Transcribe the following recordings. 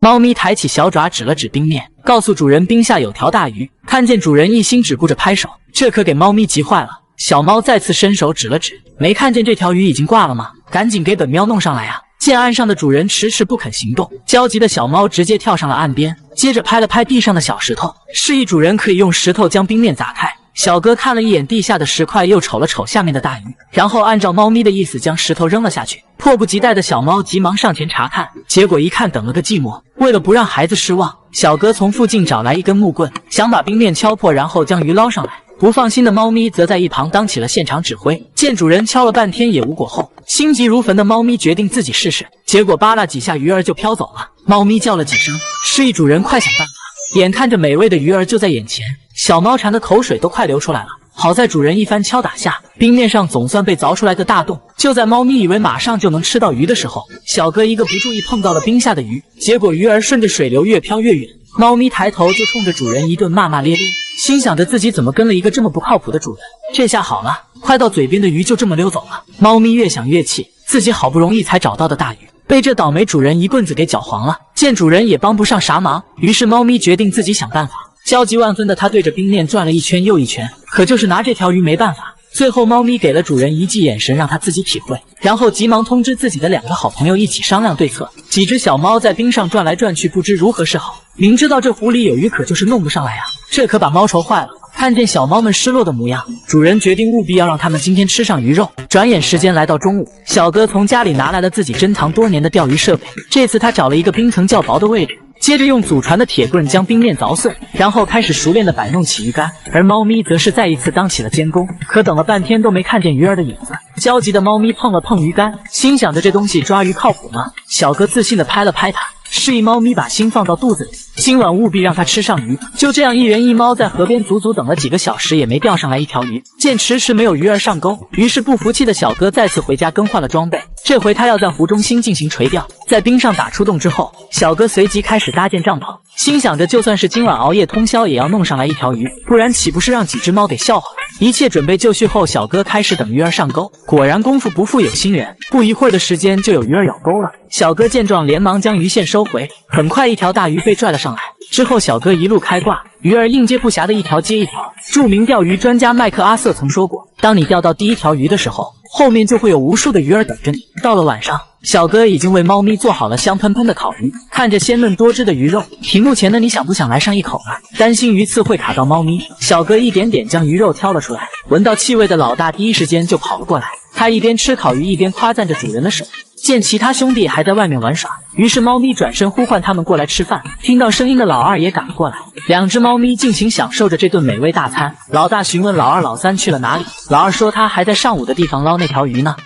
猫咪抬起小爪指了指冰面，告诉主人冰下有条大鱼。看见主人一心只顾着拍手，这可给猫咪急坏了。小猫再次伸手指了指，没看见这条鱼已经挂了吗？赶紧给本喵弄上来啊！见岸上的主人迟迟不肯行动，焦急的小猫直接跳上了岸边，接着拍了拍地上的小石头，示意主人可以用石头将冰面砸开。小哥看了一眼地下的石块，又瞅了瞅下面的大鱼，然后按照猫咪的意思将石头扔了下去。迫不及待的小猫急忙上前查看，结果一看等了个寂寞。为了不让孩子失望，小哥从附近找来一根木棍，想把冰面敲破，然后将鱼捞上来。不放心的猫咪则在一旁当起了现场指挥。见主人敲了半天也无果后，心急如焚的猫咪决定自己试试，结果扒拉几下鱼儿就飘走了。猫咪叫了几声，示意主人快想办法。眼看着美味的鱼儿就在眼前，小猫馋的口水都快流出来了。好在主人一番敲打下，冰面上总算被凿出来个大洞。就在猫咪以为马上就能吃到鱼的时候，小哥一个不注意碰到了冰下的鱼，结果鱼儿顺着水流越飘越远。猫咪抬头就冲着主人一顿骂骂咧咧，心想着自己怎么跟了一个这么不靠谱的主人。这下好了，快到嘴边的鱼就这么溜走了。猫咪越想越气，自己好不容易才找到的大鱼被这倒霉主人一棍子给搅黄了。见主人也帮不上啥忙，于是猫咪决定自己想办法。焦急万分的他对着冰面转了一圈又一圈，可就是拿这条鱼没办法。最后猫咪给了主人一记眼神，让他自己体会，然后急忙通知自己的2个好朋友一起商量对策。几只小猫在冰上转来转去，不知如何是好。明知道这湖里有鱼，可就是弄不上来啊，这可把猫愁坏了。看见小猫们失落的模样，主人决定务必要让它们今天吃上鱼肉。转眼时间来到中午，小哥从家里拿来了自己珍藏多年的钓鱼设备。这次他找了一个冰层较薄的位置，接着用祖传的铁棍将冰面凿碎，然后开始熟练的摆弄起鱼竿。而猫咪则是再一次当起了监工，可等了半天都没看见鱼儿的影子。焦急的猫咪碰了碰鱼竿，心想着这东西抓鱼靠谱吗？小哥自信的拍了拍它，示意猫咪把心放到肚子里，今晚务必让它吃上鱼。就这样，一人一猫在河边足足等了几个小时，也没钓上来一条鱼。见迟迟没有鱼儿上钩，于是不服气的小哥再次回家更换了装备。这回他要在湖中心进行垂钓。在冰上打出洞之后，小哥随即开始搭建帐篷，心想着就算是今晚熬夜通宵，也要弄上来一条鱼，不然岂不是让几只猫给笑话了？一切准备就绪后，小哥开始等鱼儿上钩。果然功夫不负有心人，不一会儿的时间就有鱼儿咬钩了。小哥见状连忙将鱼线收回，很快一条大鱼被拽了上来。之后小哥一路开挂，鱼儿应接不暇的一条接一条。著名钓鱼专家麦克阿瑟曾说过，当你钓到第一条鱼的时候，后面就会有无数的鱼儿等着你。到了晚上，小哥已经为猫咪做好了香喷喷的烤鱼，看着鲜嫩多汁的鱼肉，屏幕前的你想不想来上一口呢？担心鱼刺会卡到猫咪，小哥一点点将鱼肉挑了出来。闻到气味的老大第一时间就跑了过来，他一边吃烤鱼一边夸赞着主人的手艺。见其他兄弟还在外面玩耍，于是猫咪转身呼唤他们过来吃饭。听到声音的老二也赶了过来，2只猫咪尽情享受着这顿美味大餐。老大询问老二老三去了哪里，老二说他还在上午的地方捞那条鱼呢。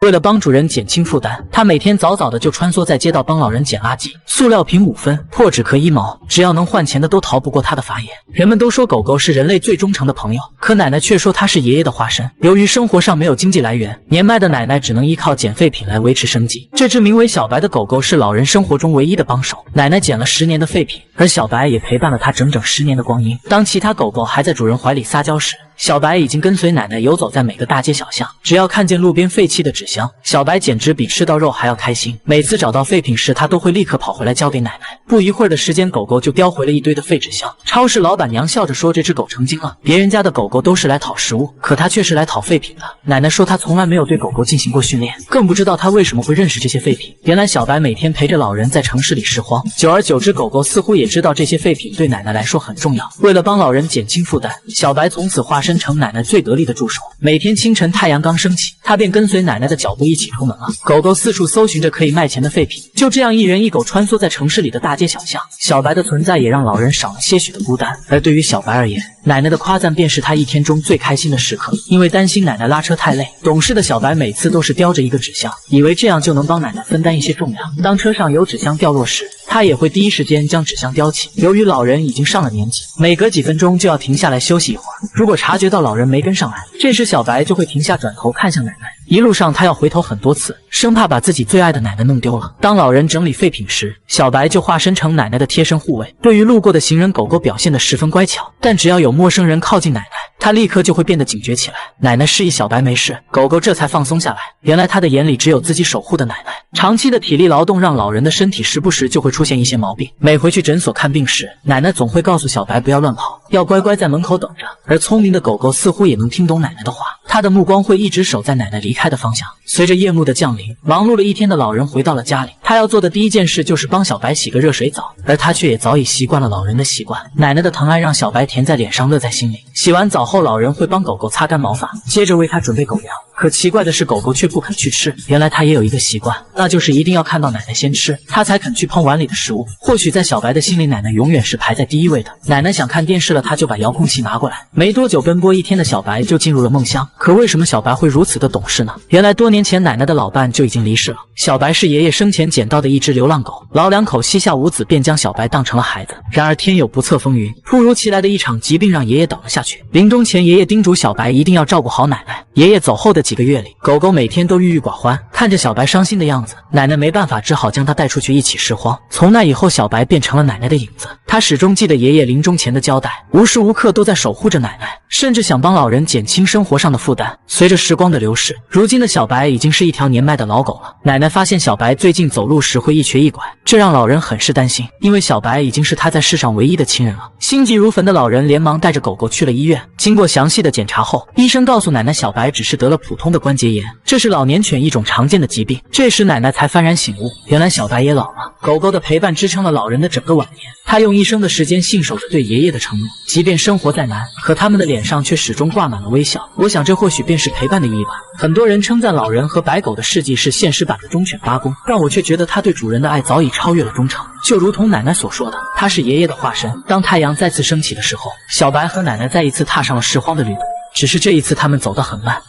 为了帮主人减轻负担，他每天早早的就穿梭在街道帮老人捡垃圾。塑料瓶5分，破纸壳1毛，只要能换钱的都逃不过他的法眼。人们都说狗狗是人类最忠诚的朋友，可奶奶却说它是爷爷的化身。由于生活上没有经济来源，年迈的奶奶只能依靠捡废品来维持生计。这只名为小白的狗狗是老人生活中唯一的帮手。奶奶捡了10年的废品，而小白也陪伴了他整整10年的光阴。当其他狗狗还在主人怀里撒娇时，小白已经跟随奶奶游走在每个大街小巷，只要看见路边废弃的纸箱，小白简直比吃到肉还要开心。每次找到废品时，他都会立刻跑回来交给奶奶。不一会儿的时间，狗狗就叼回了一堆的废纸箱。超市老板娘笑着说，这只狗成精了，别人家的狗狗都是来讨食物，可它却是来讨废品的。奶奶说她从来没有对狗狗进行过训练，更不知道它为什么会认识这些废品。原来小白每天陪着老人在城市里拾荒，久而久之，狗狗似乎也知道这些废品对奶奶来说很重要。为了帮老人减轻负担，小白从此化身成奶奶最得力的助手。每天清晨太阳刚升起，他便跟随奶奶的脚步一起出门了。狗狗四处搜寻着可以卖钱的废品，就这样一人一狗穿梭在城市里的大街小巷。小白的存在也让老人少了些许的孤单，而对于小白而言，奶奶的夸赞便是他一天中最开心的时刻。因为担心奶奶拉车太累，懂事的小白每次都是叼着一个纸箱，以为这样就能帮奶奶分担一些重量。当车上有纸箱掉落时，他也会第一时间将纸箱叼起。由于老人已经上了年纪，每隔几分钟就要停下来休息一会儿。如果察觉到老人没跟上来，这时小白就会停下，转头看向奶奶。一路上他要回头很多次，生怕把自己最爱的奶奶弄丢了。当老人整理废品时，小白就化身成奶奶的贴身护卫，对于路过的行人狗狗表现得十分乖巧。但只要有陌生人靠近奶奶，他立刻就会变得警觉起来。奶奶示意小白没事，狗狗这才放松下来。原来他的眼里只有自己守护的奶奶。长期的体力劳动让老人的身体时不时就会出现一些毛病。每回去诊所看病时，奶奶总会告诉小白不要乱跑，要乖乖在门口等着。而聪明的狗狗似乎也能听懂奶奶的话，它的目光会一直守在奶奶离开的方向。随着夜幕的降临，忙碌了一天的老人回到了家里，他要做的第一件事就是帮小白洗个热水澡，而他却也早已习惯了老人的习惯。奶奶的疼爱让小白甜在脸上，乐在心里。洗完澡后，老人会帮狗狗擦干毛发，接着为它准备狗粮。可奇怪的是，狗狗却不肯去吃。原来它也有一个习惯，那就是一定要看到奶奶先吃，它才肯去碰碗里的食物。或许在小白的心里，奶奶永远是排在第一位的。奶奶想看电视了，他就把遥控器拿过来。没多久，奔波一天的小白就进入了梦乡。可为什么小白会如此的懂事呢？原来多年前奶奶的老伴就已经离世了。小白是爷爷生前捡到的一只流浪狗，老两口膝下无子，便将小白当成了孩子。然而天有不测风云，突如其来的一场疾病让爷爷倒了下去。临终前，爷爷叮嘱小白一定要照顾好奶奶。爷爷走后的几个月里，狗狗每天都郁郁寡欢，看着小白伤心的样子，奶奶没办法，只好将它带出去一起拾荒。从那以后，小白变成了奶奶的影子。他始终记得爷爷临终前的交代，无时无刻都在守护着奶奶，甚至想帮老人减轻生活上的负担。随着时光的流逝，如今的小白已经是一条年迈的老狗了。奶奶发现小白最近走路时会一瘸一拐，这让老人很是担心，因为小白已经是他在世上唯一的亲人了。心急如焚的老人连忙带着狗狗去了医院。经过详细的检查后，医生告诉奶奶，小白只是得了普通的关节炎，这是老年犬一种常见的疾病。这时奶奶才幡然醒悟，原来小白也老了。狗狗的陪伴支撑了老人的整个晚年，他用一生的时间信守着对爷爷的承诺，即便生活再难，可他们的脸上却始终挂满了微笑。我想这或许便是陪伴的意义吧。很多人称赞老人和白狗的事迹是现实版的忠犬八公，但我却觉得他对主人的爱早已超越了忠诚。就如同奶奶所说的，他是爷爷的化身。当太阳再次升起的时候，小白和奶奶再一次踏上了拾荒的旅途，只是这一次他们走得很慢。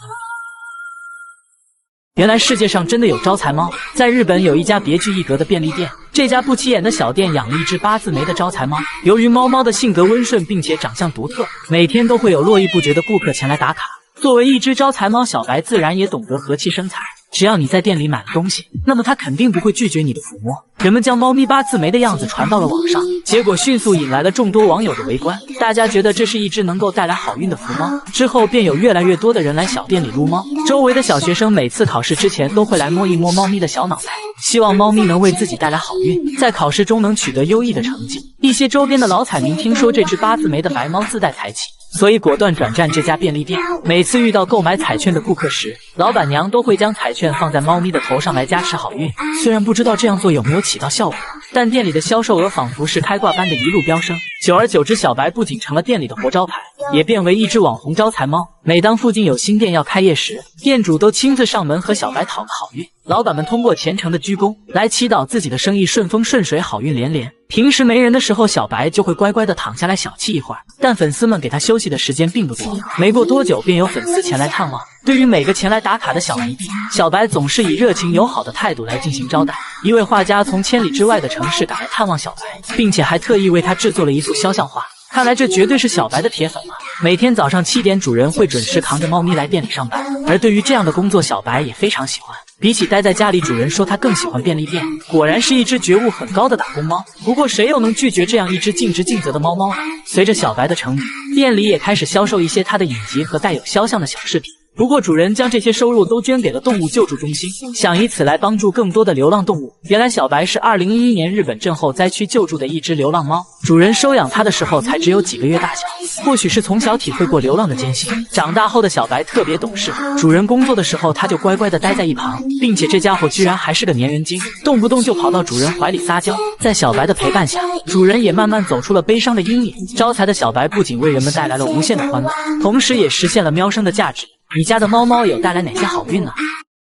原来世界上真的有招财猫。在日本有一家别具一格的便利店，这家不起眼的小店养了一只8字眉的招财猫。由于猫猫的性格温顺并且长相独特，每天都会有络绎不绝的顾客前来打卡。作为一只招财猫，小白自然也懂得和气生财。只要你在店里买了东西，那么他肯定不会拒绝你的抚摸。人们将猫咪8字眉的样子传到了网上，结果迅速引来了众多网友的围观。大家觉得这是一只能够带来好运的福猫，之后便有越来越多的人来小店里撸猫。周围的小学生每次考试之前都会来摸一摸猫咪的小脑袋，希望猫咪能为自己带来好运，在考试中能取得优异的成绩。一些周边的老彩民听说这只8字眉的白猫自带财气，所以果断转战这家便利店。每次遇到购买彩券的顾客时，老板娘都会将彩券放在猫咪的头上来加持好运。虽然不知道这样做有没有起到效果，但店里的销售额仿佛是开挂般的一路飙升。久而久之，小白不仅成了店里的活招牌，也变为一只网红招财猫。每当附近有新店要开业时，店主都亲自上门和小白讨个好运。老板们通过虔诚的鞠躬来祈祷自己的生意顺风顺水，好运连连。平时没人的时候，小白就会乖乖的躺下来小憩一会儿，但粉丝们给他休息的时间并不多。没过多久，便有粉丝前来探望。对于每个前来打卡的小迷弟，小白总是以热情友好的态度来进行招待。一位画家从千里之外的城市赶来探望小白，并且还特意为他制作了一幅肖像画。看来这绝对是小白的铁粉了。每天早上7点，主人会准时扛着猫咪来店里上班，而对于这样的工作，小白也非常喜欢。比起待在家里，主人说他更喜欢便利店。果然是一只觉悟很高的打工猫。不过谁又能拒绝这样一只尽职尽责的猫猫呢？随着小白的成名，店里也开始销售一些他的影集和带有肖像的小饰品。不过主人将这些收入都捐给了动物救助中心，想以此来帮助更多的流浪动物。原来小白是2011年日本震后灾区救助的一只流浪猫，主人收养它的时候才只有几个月大小。或许是从小体会过流浪的艰辛，长大后的小白特别懂事，主人工作的时候他就乖乖地待在一旁，并且这家伙居然还是个粘人精，动不动就跑到主人怀里撒娇。在小白的陪伴下，主人也慢慢走出了悲伤的阴影。招财的小白不仅为人们带来了无限的欢乐，同时也实现了喵生的价值。你家的猫猫有带来哪些好运呢？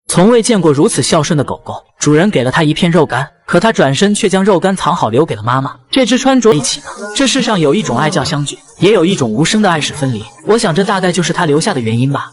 从未见过如此孝顺的狗狗，主人给了它一片肉干，可它转身却将肉干藏好留给了妈妈。这只穿着一起呢？这世上有一种爱叫相聚，也有一种无声的爱是分离。我想这大概就是它留下的原因吧。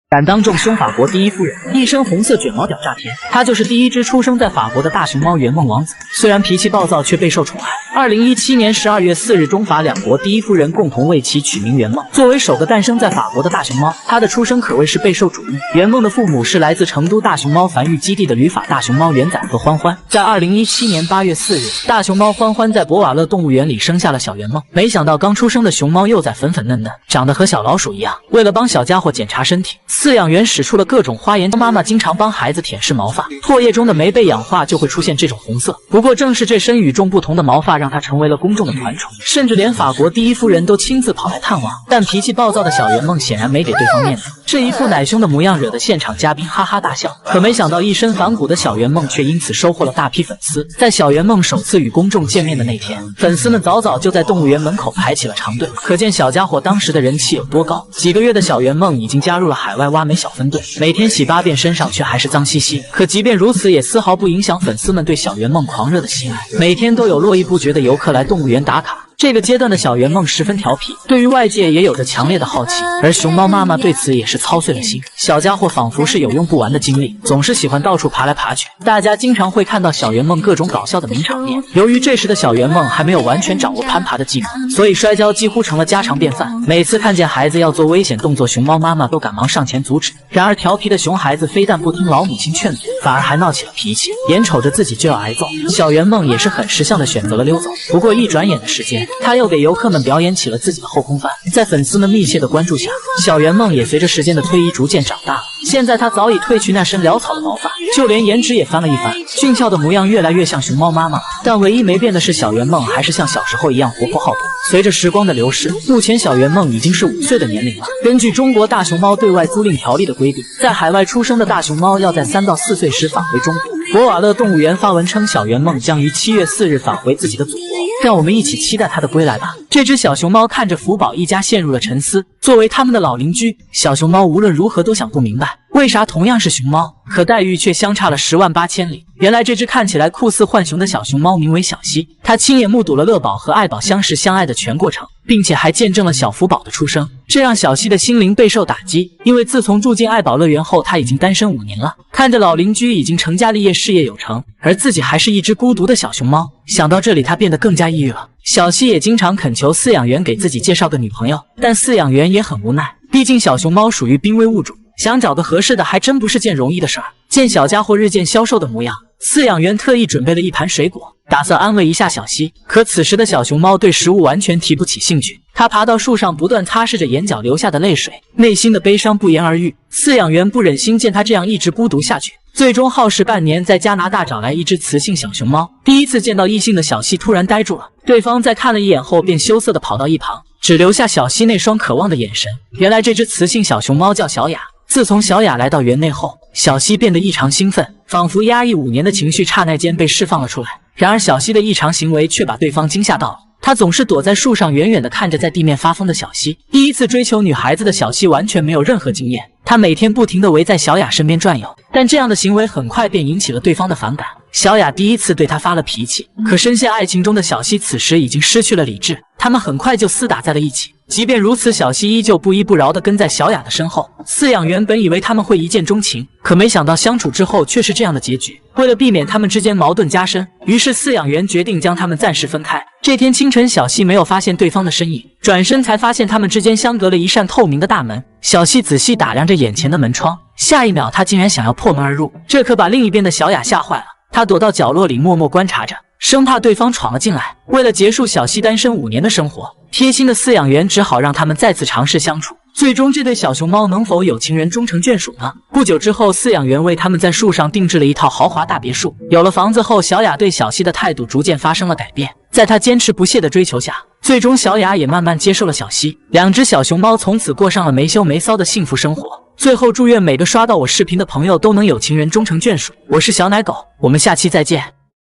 敢当众凶法国第一夫人，一身红色卷毛屌炸天，她就是第一只出生在法国的大熊猫圆梦王子。虽然脾气暴躁，却备受宠爱。2017年12月4日，中法两国第一夫人共同为其取名圆梦。作为首个诞生在法国的大熊猫，它的出生可谓是备受瞩目。圆梦的父母是来自成都大熊猫繁育基地的旅法大熊猫圆仔和欢欢。在2017年8月4日，大熊猫欢欢在博瓦勒动物园里生下了小圆梦。没想到刚出生的熊猫幼崽粉粉嫩嫩，长得和小老鼠一样。为了帮小家伙检查身体，饲养员使出了各种花言。妈妈经常帮孩子舔舐毛发，唾液中的酶被氧化就会出现这种红色。不过正是这身与众不同的毛发，让它成为了公众的团宠，甚至连法国第一夫人都亲自跑来探望。但脾气暴躁的小圆梦显然没给对方面子，这一副奶凶的模样惹得现场嘉宾哈哈大笑。可没想到一身反骨的小圆梦却因此收获了大批粉丝。在小圆梦首次与公众见面的那天，粉丝们早早就在动物园门口排起了长队，可见小家伙当时的人气有多高。几个月的小圆梦已经加入了海外挖煤小分队，每天洗8遍身上却还是脏兮兮。可即便如此，也丝毫不影响粉丝们对小圆梦狂热的喜爱。每天都有络绎不绝的游客来动物园打卡。这个阶段的小圆梦十分调皮，对于外界也有着强烈的好奇，而熊猫妈妈对此也是操碎了心。小家伙仿佛是有用不完的精力，总是喜欢到处爬来爬去。大家经常会看到小圆梦各种搞笑的名场面。由于这时的小圆梦还没有完全掌握攀爬的技能，所以摔跤几乎成了家常便饭。每次看见孩子要做危险动作，熊猫妈妈都赶忙上前阻止。然而调皮的熊孩子非但不听老母亲劝阻，反而还闹起了脾气，眼瞅着自己就要挨揍。小圆梦也是很识相的选择了溜走。不过一转眼的时间，他又给游客们表演起了自己的后空翻。在粉丝们密切的关注下，小圆梦也随着时间的推移逐渐长大了。现在他早已褪去那身潦草的毛发，就连颜值也翻了一番，俊俏的模样越来越像熊猫妈妈。但唯一没变的是，小圆梦还是像小时候一样活泼好动。随着时光的流逝，目前小圆梦已经是5岁的年龄了。根据中国大熊猫对外租赁条例的规定，在海外出生的大熊猫要在3到4岁时返回中国。博瓦勒动物园发文称，小圆梦将于7月4日返回自己的祖国，让我们一起期待它的归来吧。这只小熊猫看着福宝一家陷入了沉思。作为他们的老邻居，小熊猫无论如何都想不明白，为啥同样是熊猫，可待遇却相差了10万8千里。原来这只看起来酷似浣熊的小熊猫名为小西，它亲眼目睹了乐宝和爱宝相识相爱的全过程，并且还见证了小福宝的出生，这让小西的心灵备受打击。因为自从住进爱宝乐园后，他已经单身5年了。看着老邻居已经成家立业，事业有成，而自己还是一只孤独的小熊猫，想到这里，他变得更加抑郁了。小西也经常恳求饲养员给自己介绍个女朋友，但饲养员也很无奈，毕竟小熊猫属于濒危物种，想找个合适的还真不是件容易的事儿。见小家伙日渐消瘦的模样，饲养员特意准备了一盘水果，打算安慰一下小西。可此时的小熊猫对食物完全提不起兴趣，它爬到树上，不断擦拭着眼角流下的泪水，内心的悲伤不言而喻。饲养员不忍心见它这样一直孤独下去，最终耗时半年，在加拿大找来一只雌性小熊猫。第一次见到异性的小西突然呆住了，对方在看了一眼后便羞涩地跑到一旁，只留下小西那双渴望的眼神。原来这只雌性小熊猫叫小雅。自从小雅来到园内后，小西变得异常兴奋，仿佛压抑5年的情绪刹那间被释放了出来。然而小西的异常行为却把对方惊吓到了，他总是躲在树上远远地看着在地面发疯的小西。第一次追求女孩子的小西完全没有任何经验，他每天不停地围在小雅身边转悠，但这样的行为很快便引起了对方的反感。小雅第一次对他发了脾气，可深陷爱情中的小西此时已经失去了理智，他们很快就厮打在了一起。即便如此，小西依旧不依不饶地跟在小雅的身后。饲养员本以为他们会一见钟情，可没想到相处之后却是这样的结局。为了避免他们之间矛盾加深，于是饲养员决定将他们暂时分开。这天清晨，小西没有发现对方的身影，转身才发现他们之间相隔了一扇透明的大门。小西仔细打量着眼前的门窗，下一秒他竟然想要破门而入，这可把另一边的小雅吓坏了。他躲到角落里默默观察着，生怕对方闯了进来。为了结束小西单身5年的生活，贴心的饲养员只好让他们再次尝试相处。最终这对小熊猫能否有情人终成眷属呢？不久之后，饲养员为他们在树上定制了一套豪华大别墅。有了房子后，小雅对小西的态度逐渐发生了改变。在她坚持不懈的追求下，最终小雅也慢慢接受了小西。2只小熊猫从此过上了没羞没臊的幸福生活。最后祝愿每个刷到我视频的朋友都能有情人终成眷属。我是小奶狗，我们下期再见。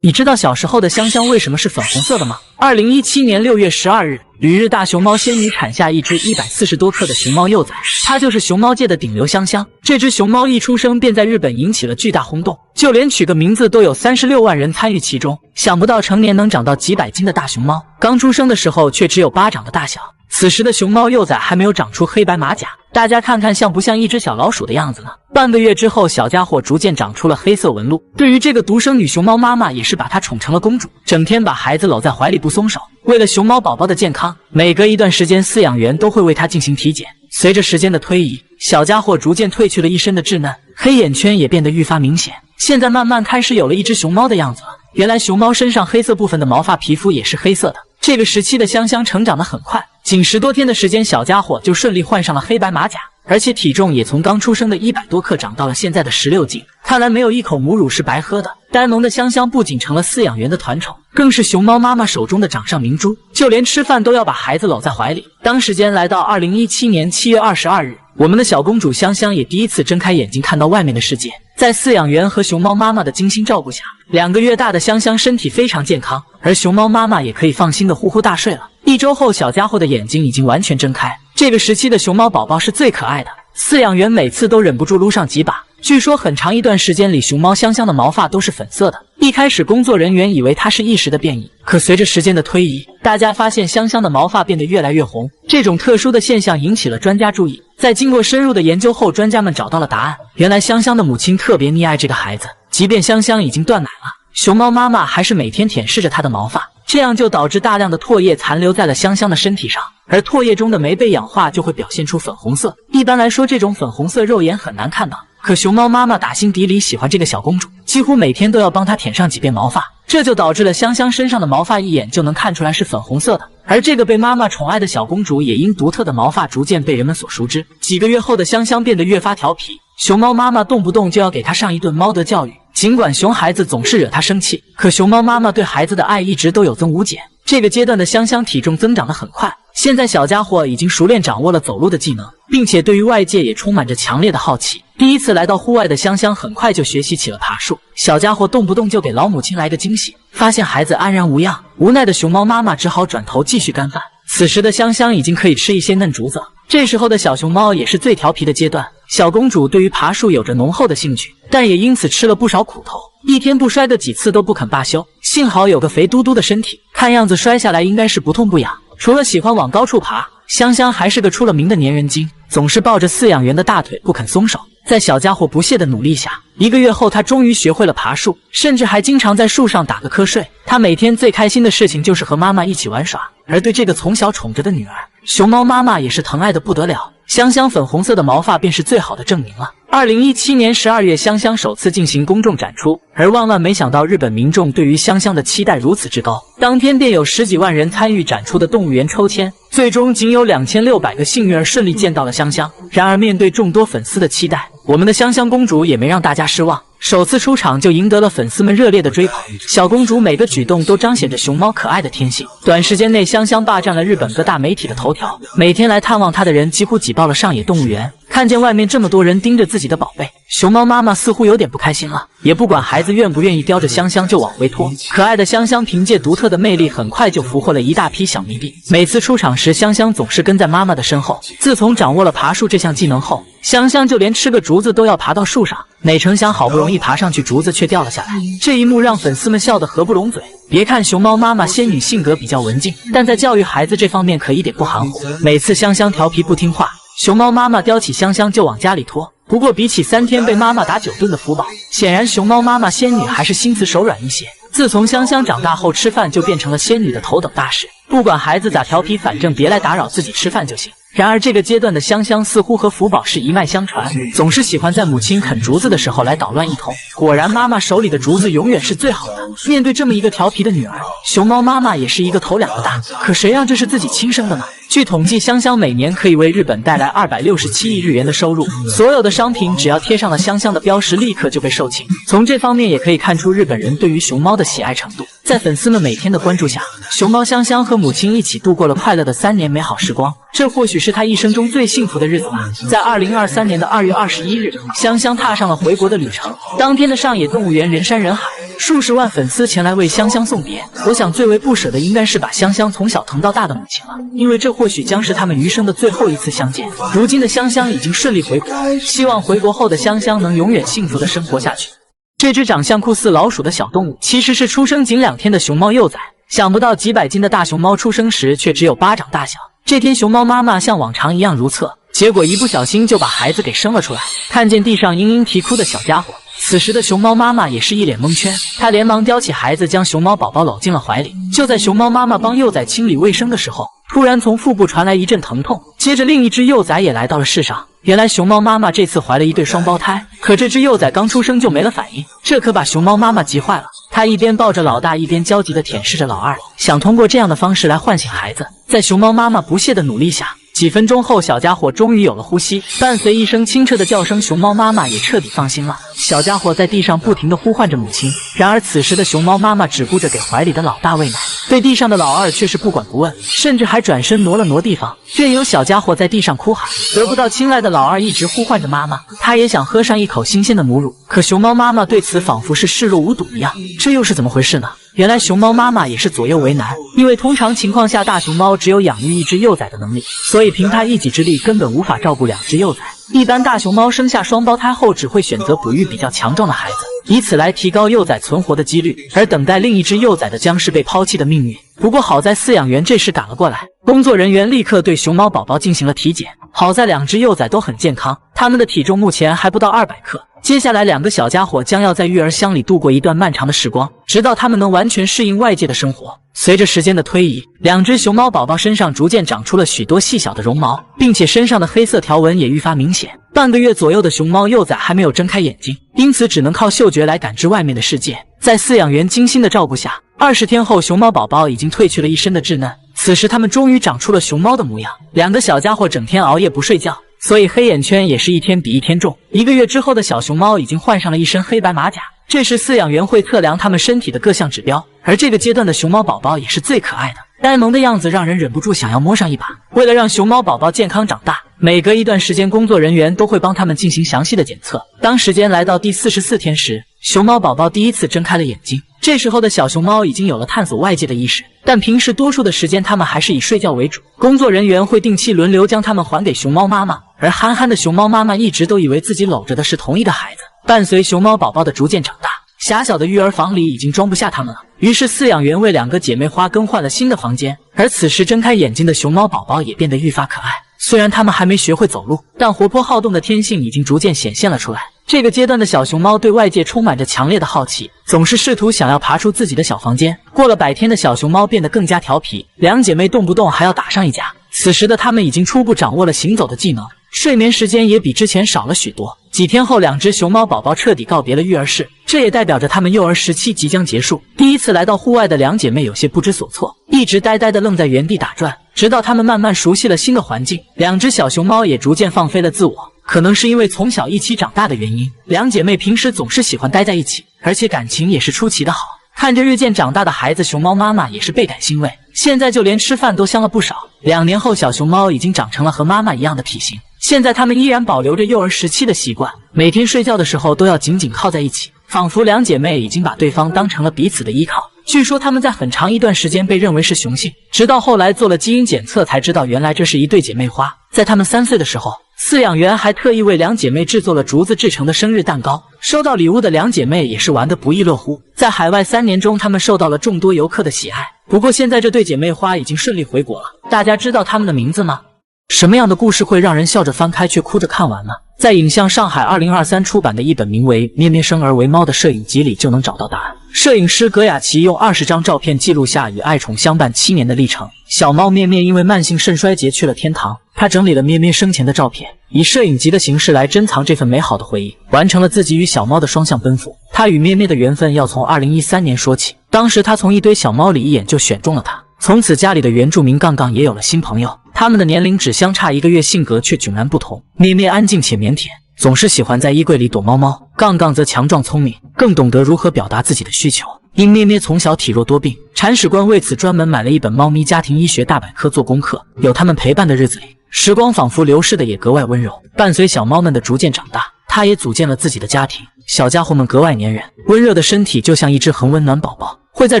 你知道小时候的香香为什么是粉红色的吗？2017年6月12日，旅日大熊猫仙女产下一只140多克的熊猫幼崽，它就是熊猫界的顶流香香。这只熊猫一出生便在日本引起了巨大轰动，就连取个名字都有36万人参与其中。想不到成年能长到几百斤的大熊猫，刚出生的时候却只有巴掌的大小。此此时的熊猫幼崽还没有长出黑白马甲，大家看看像不像一只小老鼠的样子呢？半个月之后，小家伙逐渐长出了黑色纹路。对于这个独生女，熊猫妈妈也是把她宠成了公主，整天把孩子搂在怀里不松手。为了熊猫宝宝的健康，每隔一段时间饲养员都会为它进行体检。随着时间的推移，小家伙逐渐褪去了一身的稚嫩，黑眼圈也变得愈发明显。现在慢慢开始有了一只熊猫的样子了。原来熊猫身上黑色部分的毛发皮肤也是黑色的。这个时期的香香成长得很快，仅10多天的时间，小家伙就顺利换上了黑白马甲，而且体重也从刚出生的100多克长到了现在的16斤。看来没有一口母乳是白喝的。呆萌的香香不仅成了饲养员的团宠，更是熊猫妈妈手中的掌上明珠，就连吃饭都要把孩子搂在怀里。当时间来到2017年7月22日，我们的小公主香香也第一次睁开眼睛看到外面的世界。在饲养员和熊猫妈妈的精心照顾下，2个月大的香香身体非常健康，而熊猫妈妈也可以放心的呼呼大睡了。1周后，小家伙的眼睛已经完全睁开。这个时期的熊猫宝宝是最可爱的，饲养员每次都忍不住撸上几把。据说很长一段时间里，熊猫香香的毛发都是粉色的。一开始工作人员以为它是一时的变异，可随着时间的推移，大家发现香香的毛发变得越来越红。这种特殊的现象引起了专家注意。在经过深入的研究后，专家们找到了答案。原来香香的母亲特别溺爱这个孩子，即便香香已经断奶了，熊猫妈妈还是每天舔舐着它的毛发，这样就导致大量的唾液残留在了香香的身体上，而唾液中的酶被氧化就会表现出粉红色。一般来说，这种粉红色肉眼很难看到，可熊猫妈妈打心底里喜欢这个小公主，几乎每天都要帮她舔上几遍毛发，这就导致了香香身上的毛发一眼就能看出来是粉红色的。而这个被妈妈宠爱的小公主也因独特的毛发逐渐被人们所熟知。几个月后的香香变得越发调皮，熊猫妈妈动不动就要给她上一顿猫德教育。尽管熊孩子总是惹她生气，可熊猫妈妈对孩子的爱一直都有增无减。这个阶段的香香体重增长得很快，现在小家伙已经熟练掌握了走路的技能，并且对于外界也充满着强烈的好奇。第一次来到户外的香香很快就学习起了爬树，小家伙动不动就给老母亲来个惊喜，发现孩子安然无恙，无奈的熊猫妈妈只好转头继续干饭。此时的香香已经可以吃一些嫩竹子了。这时候的小熊猫也是最调皮的阶段，小公主对于爬树有着浓厚的兴趣，但也因此吃了不少苦头，一天不摔个几次都不肯罢休。幸好有个肥嘟嘟的身体，看样子摔下来应该是不痛不痒。除了喜欢往高处爬，香香还是个出了名的粘人精，总是抱着饲养员的大腿不肯松手。在小家伙不懈的努力下，1个月后，他终于学会了爬树，甚至还经常在树上打个瞌睡。他每天最开心的事情就是和妈妈一起玩耍，而对这个从小宠着的女儿，熊猫妈妈也是疼爱的不得了。香香粉红色的毛发便是最好的证明了。2017年12月，香香首次进行公众展出，而万万没想到，日本民众对于香香的期待如此之高，当天便有10几万人参与展出的动物园抽签，最终仅有2600个幸运儿顺利见到了香香。然而面对众多粉丝的期待，我们的香香公主也没让大家失望，首次出场就赢得了粉丝们热烈的追捧。小公主每个举动都彰显着熊猫可爱的天性，短时间内香香霸占了日本各大媒体的头条，每天来探望她的人几乎挤爆了上野动物园。看见外面这么多人盯着自己的宝贝，熊猫妈妈似乎有点不开心了，也不管孩子愿不愿意叼着香香就往回拖。可爱的香香凭借独特的魅力，很快就俘获了一大批小迷弟。每次出场时，香香总是跟在妈妈的身后。自从掌握了爬树这项技能后，香香就连吃个竹子都要爬到树上，哪成想好不容易爬上去，竹子却掉了下来。这一幕让粉丝们笑得合不拢嘴。别看熊猫妈妈仙女性格比较文静，但在教育孩子这方面可一点不含糊。每次香香调皮不听话，熊猫妈妈叼起香香就往家里拖。不过比起3天被妈妈打9顿的福宝，显然熊猫妈妈仙女还是心慈手软一些。自从香香长大后，吃饭就变成了仙女的头等大事，不管孩子咋调皮，反正别来打扰自己吃饭就行。然而这个阶段的香香似乎和福宝是一脉相传，总是喜欢在母亲啃竹子的时候来捣乱一通。果然妈妈手里的竹子永远是最好的。面对这么一个调皮的女儿，熊猫妈妈也是一个头2个大。可谁让这是自己亲生的呢？据统计，香香每年可以为日本带来267亿日元的收入，所有的商品只要贴上了香香的标识，立刻就被售罄。从这方面也可以看出日本人对于熊猫的喜爱程度。在粉丝们每天的关注下，熊猫香香和母亲一起度过了快乐的3年美好时光，这或许是她一生中最幸福的日子吧。在2023年的2月21日，香香踏上了回国的旅程。当天的上野动物园人山人海，数十万粉丝前来为香香送别。我想最为不舍的应该是把香香从小疼到大的母亲了，因为这或许将是他们余生的最后一次相见。如今的香香已经顺利回国，希望回国后的香香能永远幸福的生活下去。这只长相酷似老鼠的小动物，其实是出生仅2天的熊猫幼崽。想不到几百斤的大熊猫出生时却只有巴掌大小，这天，熊猫妈妈像往常一样如厕，结果一不小心就把孩子给生了出来。看见地上嘤嘤啼哭的小家伙，此时的熊猫妈妈也是一脸蒙圈，她连忙叼起孩子，将熊猫宝宝搂进了怀里。就在熊猫妈妈帮幼崽清理卫生的时候，突然从腹部传来一阵疼痛，接着另一只幼崽也来到了世上。原来熊猫妈妈这次怀了一对双胞胎，可这只幼崽刚出生就没了反应，这可把熊猫妈妈急坏了。她一边抱着老大，一边焦急地舔舐着老二，想通过这样的方式来唤醒孩子。在熊猫妈妈不懈的努力下，几分钟后，小家伙终于有了呼吸，伴随一声清澈的叫声，熊猫妈妈也彻底放心了。小家伙在地上不停地呼唤着母亲，然而此时的熊猫妈妈只顾着给怀里的老大喂奶，对地上的老二却是不管不问，甚至还转身挪了挪地方，任由小家伙在地上哭喊。得不到青睐的老二一直呼唤着妈妈，他也想喝上一口新鲜的母乳，可熊猫妈妈对此仿佛是视若无睹一样，这又是怎么回事呢？原来熊猫妈妈也是左右为难，因为通常情况下大熊猫只有养育一只幼崽的能力，所以凭它一己之力根本无法照顾两只幼崽。一般大熊猫生下双胞胎后只会选择哺育比较强壮的孩子，以此来提高幼崽存活的几率，而等待另一只幼崽的将是被抛弃的命运。不过好在饲养员这时赶了过来，工作人员立刻对熊猫宝宝进行了体检，好在两只幼崽都很健康，它们的体重目前还不到200克。接下来两个小家伙将要在育儿箱里度过一段漫长的时光，直到它们能完全适应外界的生活。随着时间的推移，两只熊猫宝宝身上逐渐长出了许多细小的绒毛，并且身上的黑色条纹也愈发明显。半个月左右的熊猫幼崽还没有睁开眼睛，因此只能靠嗅觉来感知外面的世界。在饲养员精心的照顾下，20天后，熊猫宝宝已经褪去了一身的稚嫩。此时它们终于长出了熊猫的模样。两个小家伙整天熬夜不睡觉，所以黑眼圈也是一天比一天重。1个月之后的小熊猫已经换上了一身黑白马甲，这时饲养员会测量它们身体的各项指标，而这个阶段的熊猫宝宝也是最可爱的，呆萌的样子让人忍不住想要摸上一把。为了让熊猫宝宝健康长大，每隔一段时间工作人员都会帮它们进行详细的检测。当时间来到第44天时，熊猫宝宝第一次睁开了眼睛。这时候的小熊猫已经有了探索外界的意识，但平时多数的时间它们还是以睡觉为主。工作人员会定期轮流将它们还给熊猫妈妈，而憨憨的熊猫妈妈一直都以为自己搂着的是同一个孩子。伴随熊猫宝宝的逐渐长大，狭小的育儿房里已经装不下它们了，于是饲养员为两个姐妹花更换了新的房间。而此时睁开眼睛的熊猫宝宝也变得愈发可爱，虽然它们还没学会走路，但活泼好动的天性已经逐渐显现了出来。这个阶段的小熊猫对外界充满着强烈的好奇，总是试图想要爬出自己的小房间。过了100天的小熊猫变得更加调皮，两姐妹动不动还要打上一架。此时的她们已经初步掌握了行走的技能，睡眠时间也比之前少了许多。几天后，两只熊猫宝宝彻底告别了育儿室，这也代表着她们幼儿时期即将结束。第一次来到户外的两姐妹有些不知所措，一直呆呆地愣在原地打转，直到她们慢慢熟悉了新的环境，两只小熊猫也逐渐放飞了自我。可能是因为从小一起长大的原因，两姐妹平时总是喜欢待在一起，而且感情也是出奇的好。看着日渐长大的孩子，熊猫妈妈也是倍感欣慰，现在就连吃饭都香了不少。2年后，小熊猫已经长成了和妈妈一样的体型，现在它们依然保留着幼儿时期的习惯，每天睡觉的时候都要紧紧靠在一起，仿佛两姐妹已经把对方当成了彼此的依靠。据说她们在很长一段时间被认为是雄性，直到后来做了基因检测才知道原来这是一对姐妹花。在她们3岁的时候，饲养员还特意为两姐妹制作了竹子制成的生日蛋糕，收到礼物的两姐妹也是玩得不亦乐乎。在海外3年中，她们受到了众多游客的喜爱。不过现在这对姐妹花已经顺利回国了，大家知道她们的名字吗？什么样的故事会让人笑着翻开却哭着看完呢？在影像上海2023出版的一本名为《咩咩生而为猫》的摄影集里就能找到答案。摄影师葛雅琪用20张照片记录下与爱宠相伴7年的历程。小猫咩咩因为慢性肾衰竭去了天堂，他整理了咩咩生前的照片，以摄影集的形式来珍藏这份美好的回忆，完成了自己与小猫的双向奔赴。他与咩咩的缘分要从2013年说起，当时他从一堆小猫里一眼就选中了它。从此家里的原住民杠杠也有了新朋友，他们的年龄只相差1个月，性格却迥然不同。咩咩安静且腼腆，总是喜欢在衣柜里躲猫猫，杠杠则强壮聪明，更懂得如何表达自己的需求。因咩咩从小体弱多病，铲屎官为此专门买了一本猫咪家庭医学大百科做功课。有他们陪伴的日子里，时光仿佛流逝的也格外温柔。伴随小猫们的逐渐长大，他也组建了自己的家庭。小家伙们格外粘人，温热的身体就像一只恒温暖宝宝，会在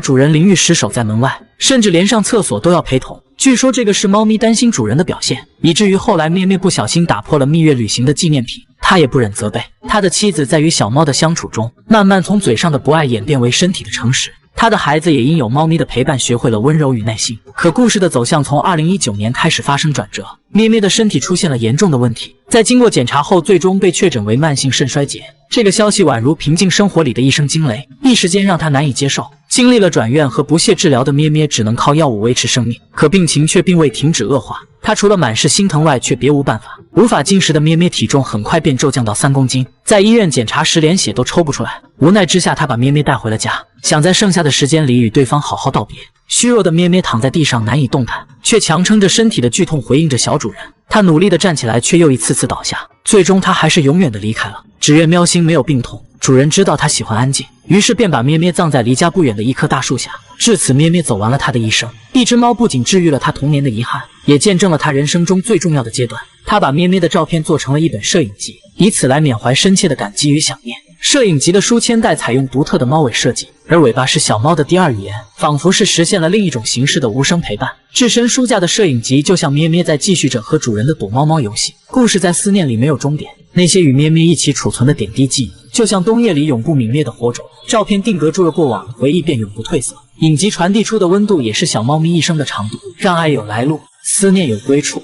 主人淋浴时守在门外，甚至连上厕所都要陪同。据说这个是猫咪担心主人的表现，以至于后来咩咩不小心打破了蜜月旅行的纪念品，他也不忍责备。他的妻子在与小猫的相处中，慢慢从嘴上的不爱演变为身体的诚实。他的孩子也因有猫咪的陪伴学会了温柔与耐心。可故事的走向从2019年开始发生转折，咩咩的身体出现了严重的问题，在经过检查后，最终被确诊为慢性肾衰竭。这个消息宛如平静生活里的一声惊雷，一时间让他难以接受。经历了转院和不懈治疗的咩咩只能靠药物维持生命，可病情却并未停止恶化。他除了满是心疼外，却别无办法。无法进食的咩咩体重很快便骤降到3公斤，在医院检查时连血都抽不出来。无奈之下，他把咩咩带回了家，想在剩下的时间里与对方好好道别。虚弱的咩咩躺在地上难以动弹，却强撑着身体的剧痛回应着小主人。他努力地站起来，却又一次次倒下，最终他还是永远地离开了。只愿喵星没有病痛，主人知道他喜欢安静，于是便把咩咩葬在离家不远的一棵大树下。至此，咩咩走完了他的一生。一只猫不仅治愈了他童年的遗憾，也见证了他人生中最重要的阶段。他把咩咩的照片做成了一本摄影集，以此来缅怀深切的感激与想念。摄影集的书签带采用独特的猫尾设计，而尾巴是小猫的第二语言，仿佛是实现了另一种形式的无声陪伴。置身书架的摄影集就像咩咩在继续着和主人的躲猫猫游戏，故事在思念里没有终点。那些与咩咩一起储存的点滴记忆，就像冬夜里永不泯灭的火种，照片定格住了过往，回忆便永不褪色。影集传递出的温度也是小猫咪一生的长度，让爱有来路，思念有归处。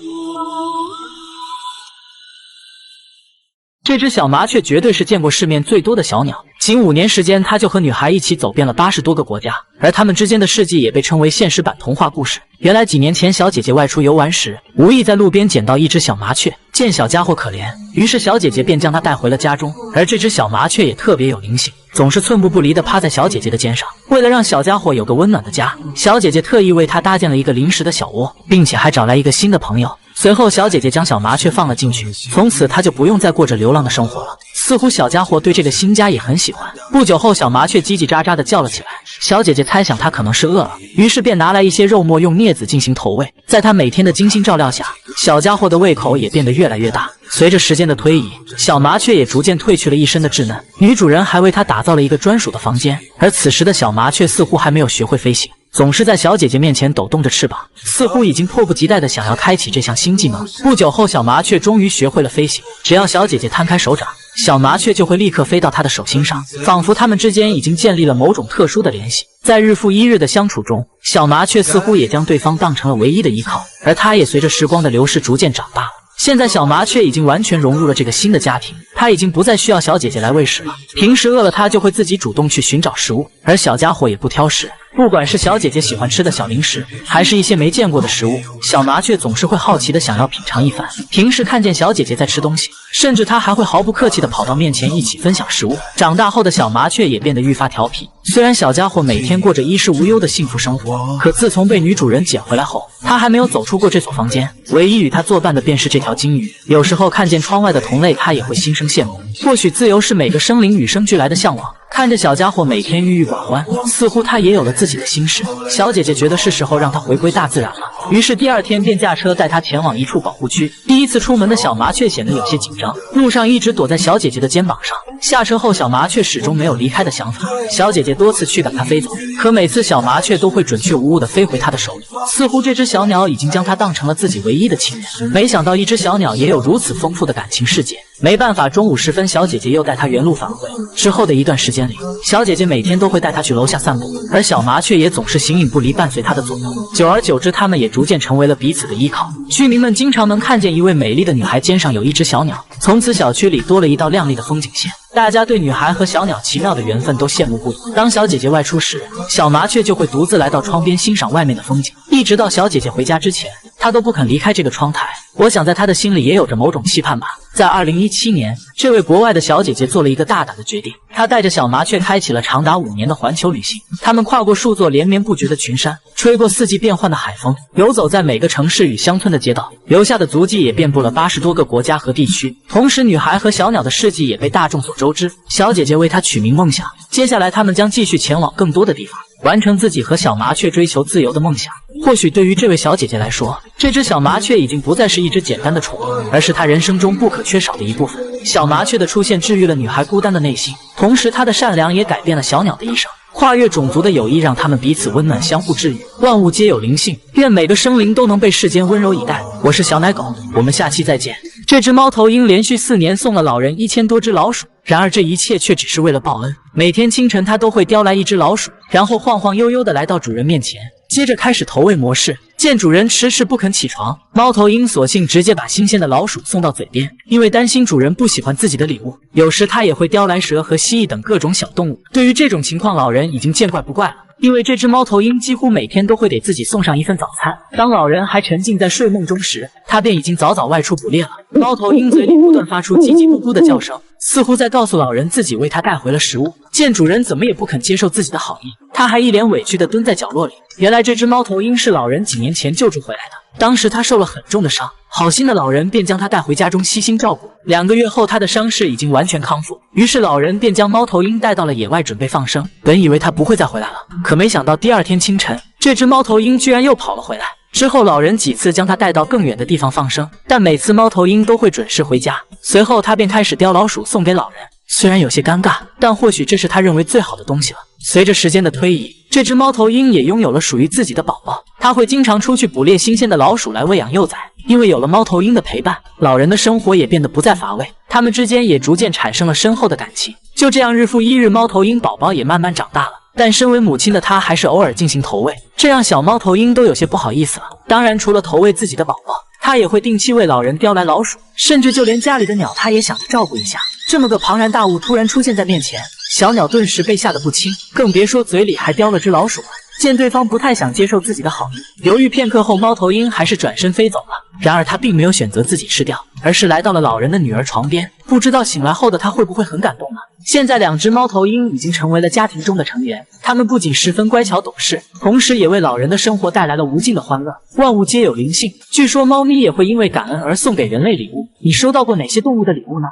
这只小麻雀绝对是见过世面最多的小鸟，仅5年时间，它就和女孩一起走遍了80多个国家，而他们之间的事迹也被称为现实版童话故事。原来几年前，小姐姐外出游玩时，无意在路边捡到一只小麻雀，见小家伙可怜，于是小姐姐便将它带回了家中。而这只小麻雀也特别有灵性，总是寸步不离地趴在小姐姐的肩上。为了让小家伙有个温暖的家，小姐姐特意为它搭建了一个临时的小窝，并且还找来一个新的朋友。随后，小姐姐将小麻雀放了进去，从此它就不用再过着流浪的生活了。似乎小家伙对这个新家也很喜欢。不久后，小麻雀叽叽喳喳地叫了起来。小姐姐猜想它可能是饿了，于是便拿来一些肉末，用镊子进行投喂。在她每天的精心照料下，小家伙的胃口也变得越来越大。随着时间的推移，小麻雀也逐渐褪去了一身的稚嫩。女主人还为它打造了一个专属的房间，而此时的小麻雀似乎还没有学会飞行，总是在小姐姐面前抖动着翅膀，似乎已经迫不及待地想要开启这项新技能。不久后，小麻雀终于学会了飞行，只要小姐姐摊开手掌，小麻雀就会立刻飞到她的手心上，仿佛她们之间已经建立了某种特殊的联系。在日复一日的相处中，小麻雀似乎也将对方当成了唯一的依靠，而它也随着时光的流逝逐渐长大了。现在小麻雀已经完全融入了这个新的家庭，它已经不再需要小姐姐来喂食了。平时饿了，它就会自己主动去寻找食物，而小家伙也不挑食。不管是小姐姐喜欢吃的小零食，还是一些没见过的食物，小麻雀总是会好奇的想要品尝一番。平时看见小姐姐在吃东西，甚至它还会毫不客气的跑到面前一起分享食物。长大后的小麻雀也变得愈发调皮。虽然小家伙每天过着衣食无忧的幸福生活，可自从被女主人捡回来后，它还没有走出过这所房间。唯一与它作伴的便是这条金鱼。有时候看见窗外的同类，它也会心生羡慕。或许自由是每个生灵与生俱来的向往。看着小家伙每天郁郁寡欢，似乎他也有了自己的心事。小姐姐觉得是时候让他回归大自然了，于是第2天便驾车带他前往一处保护区。第一次出门的小麻雀显得有些紧张，路上一直躲在小姐姐的肩膀上。下车后，小麻雀始终没有离开的想法。小姐姐多次驱赶它飞走，可每次小麻雀都会准确无误地飞回她的手里，似乎这只小鸟已经将它当成了自己唯一的亲人。没想到一只小鸟也有如此丰富的感情世界。没办法，中午时分，小姐姐又带它原路返回。之后的一段时间里，小姐姐每天都会带它去楼下散步，而小麻雀也总是形影不离，伴随它的左右。久而久之，它们也逐渐成为了彼此的依靠。居民们经常能看见一位美丽的女孩肩上有一只小鸟，从此小区里多了一道亮丽的风景线。大家对女孩和小鸟奇妙的缘分都羡慕不已。当小姐姐外出时，小麻雀就会独自来到窗边欣赏外面的风景，一直到小姐姐回家之前，它都不肯离开这个窗台。我想在她的心里也有着某种期盼吧。在2017年，这位国外的小姐姐做了一个大胆的决定，她带着小麻雀开启了长达5年的环球旅行。他们跨过数座连绵不绝的群山，吹过4季变换的海风，游走在每个城市与乡村的街道，留下的足迹也遍布了80多个国家和地区。同时，女孩和小鸟的事迹也被大众所周知。小姐姐为她取名梦想，接下来他们将继续前往更多的地方，完成自己和小麻雀追求自由的梦想。或许对于这位小姐姐来说，这只小麻雀已经不再是一只简单的宠物，而是她人生中不可缺少的一部分。小麻雀的出现治愈了女孩孤单的内心，同时她的善良也改变了小鸟的一生。跨越种族的友谊让他们彼此温暖，相互治愈。万物皆有灵性，愿每个生灵都能被世间温柔以待。我是小奶狗，我们下期再见。这只猫头鹰连续4年送了老人1000多只老鼠。然而这一切却只是为了报恩。每天清晨，他都会叼来一只老鼠，然后晃晃悠悠地来到主人面前，接着开始投喂模式。见主人迟迟不肯起床，猫头鹰索性直接把新鲜的老鼠送到嘴边。因为担心主人不喜欢自己的礼物，有时他也会叼来蛇和蜥蜴等各种小动物。对于这种情况，老人已经见怪不怪了。因为这只猫头鹰几乎每天都会给自己送上一份早餐。当老人还沉浸在睡梦中时，他便已经早早外出捕猎了。猫头鹰嘴里不断发出叽叽咕咕的叫声，似乎在告诉老人自己为他带回了食物。见主人怎么也不肯接受自己的好意，他还一脸委屈地蹲在角落里。原来这只猫头鹰是老人几年前救助回来的，当时他受了很重的伤，好心的老人便将他带回家中悉心照顾。2个月后，他的伤势已经完全康复，于是老人便将猫头鹰带到了野外准备放生。本以为他不会再回来了，可没想到第2天清晨，这只猫头鹰居然又跑了回来。之后老人几次将它带到更远的地方放生，但每次猫头鹰都会准时回家。随后他便开始叼老鼠送给老人，虽然有些尴尬，但或许这是他认为最好的东西了。随着时间的推移，这只猫头鹰也拥有了属于自己的宝宝，它会经常出去捕猎新鲜的老鼠来喂养幼崽。因为有了猫头鹰的陪伴，老人的生活也变得不再乏味，他们之间也逐渐产生了深厚的感情。就这样，日复一日，猫头鹰宝宝也慢慢长大了。但身为母亲的她还是偶尔进行投喂，这让小猫头鹰都有些不好意思了。当然，除了投喂自己的宝宝，它也会定期为老人叼来老鼠，甚至就连家里的鸟，它也想着照顾一下。这么个庞然大物突然出现在面前，小鸟顿时被吓得不轻，更别说嘴里还叼了只老鼠了。见对方不太想接受自己的好意，犹豫片刻后，猫头鹰还是转身飞走了。然而它并没有选择自己吃掉，而是来到了老人的女儿床边。不知道醒来后的她会不会很感动呢？现在2只猫头鹰已经成为了家庭中的成员，它们不仅十分乖巧懂事，同时也为老人的生活带来了无尽的欢乐。万物皆有灵性，据说猫咪也会因为感恩而送给人类礼物。你收到过哪些动物的礼物呢？